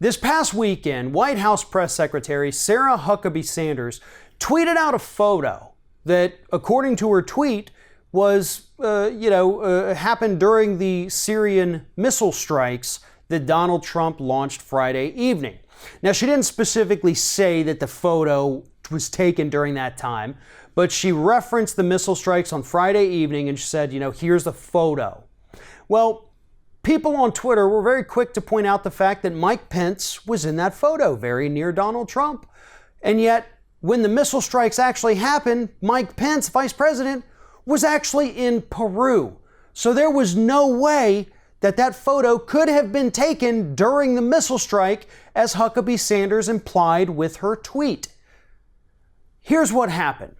This past weekend, White House Press Secretary Sarah Huckabee Sanders tweeted out a photo that, according to her tweet, was, happened during the Syrian missile strikes that Donald Trump launched Friday evening. Now, she didn't specifically say that the photo was taken during that time, but she referenced the missile strikes on Friday evening and she said, here's the photo. Well, people on Twitter were very quick to point out the fact that Mike Pence was in that photo, very near Donald Trump. And yet, when the missile strikes actually happened, Mike Pence, vice president, was actually in Peru. So there was no way that that photo could have been taken during the missile strike, as Huckabee Sanders implied with her tweet. Here's what happened.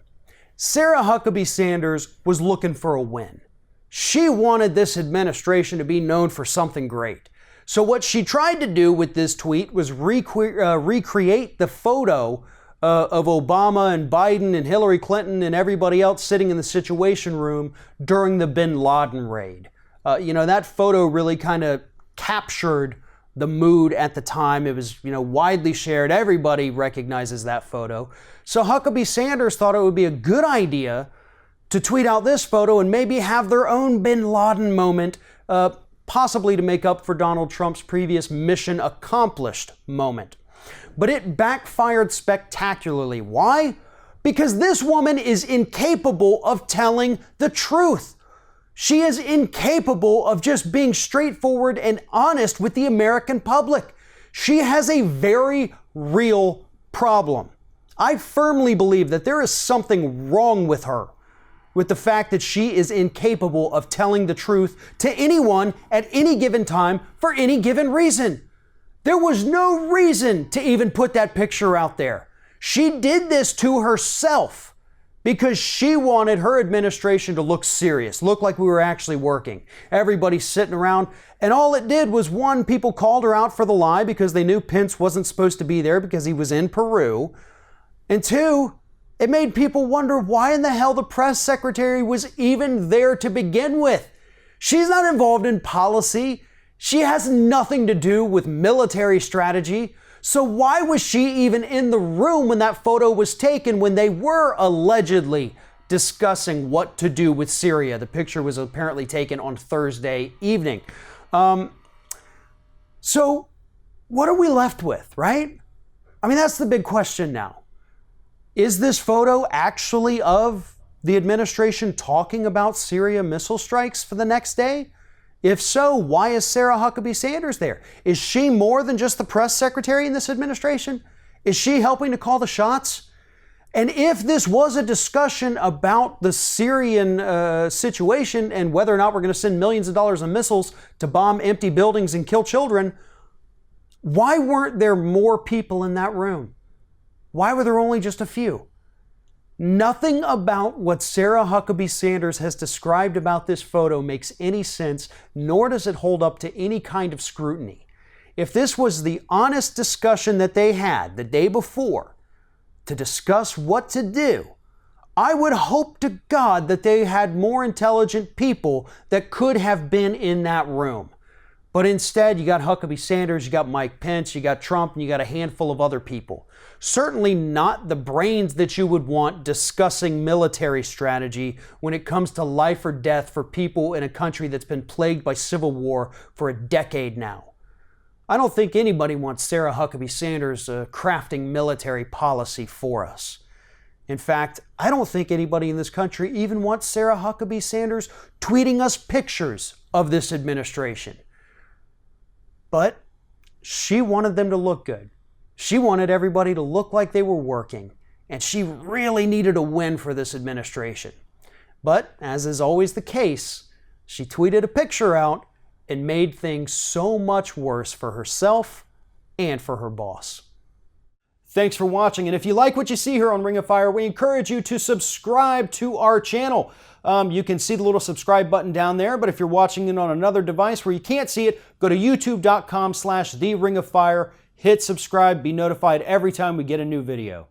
Sarah Huckabee Sanders was looking for a win. She wanted this administration to be known for something great. So what she tried to do with this tweet was recreate the photo of Obama and Biden and Hillary Clinton and everybody else sitting in the Situation Room during the bin Laden raid. That photo really kind of captured the mood at the time. It was, widely shared. Everybody recognizes that photo. So Huckabee Sanders thought it would be a good idea to tweet out this photo and maybe have their own bin Laden moment, possibly to make up for Donald Trump's previous mission accomplished moment. But it backfired spectacularly. Why? Because this woman is incapable of telling the truth. She is incapable of just being straightforward and honest with the American public. She has a very real problem. I firmly believe that there is something wrong with her, with the fact that she is incapable of telling the truth to anyone at any given time for any given reason. There was no reason to even put that picture out there. She did this to herself because she wanted her administration to look serious, look like we were actually working. Everybody's sitting around, and all it did was, one, people called her out for the lie because they knew Pence wasn't supposed to be there because he was in Peru. And two, it made people wonder why in the hell the press secretary was even there to begin with. She's not involved in policy. She has nothing to do with military strategy. So why was she even in the room when that photo was taken, when they were allegedly discussing what to do with Syria? The picture was apparently taken on Thursday evening. So what are we left with, right? I mean, that's the big question now. Is this photo actually of the administration talking about Syria missile strikes for the next day? If so, why is Sarah Huckabee Sanders there? Is she more than just the press secretary in this administration? Is she helping to call the shots? And if this was a discussion about the Syrian situation and whether or not we're going to send millions of dollars of missiles to bomb empty buildings and kill children, why weren't there more people in that room? Why were there only just a few? Nothing about what Sarah Huckabee Sanders has described about this photo makes any sense, nor does it hold up to any kind of scrutiny. If this was the honest discussion that they had the day before to discuss what to do, I would hope to God that they had more intelligent people that could have been in that room. But instead, you got Huckabee Sanders, you got Mike Pence, you got Trump, and you got a handful of other people. Certainly not the brains that you would want discussing military strategy when it comes to life or death for people in a country that's been plagued by civil war for a decade now. I don't think anybody wants Sarah Huckabee Sanders crafting military policy for us. In fact, I don't think anybody in this country even wants Sarah Huckabee Sanders tweeting us pictures of this administration. But she wanted them to look good. She wanted everybody to look like they were working, and she really needed a win for this administration. But, as is always the case, she tweeted a picture out and made things so much worse for herself and for her boss. Thanks for watching, and if you like what you see here on Ring of Fire, we encourage you to subscribe to our channel. You can see the little subscribe button down there, but if you're watching it on another device where you can't see it, go to youtube.com/TheRingOfFire, hit subscribe, be notified every time we get a new video.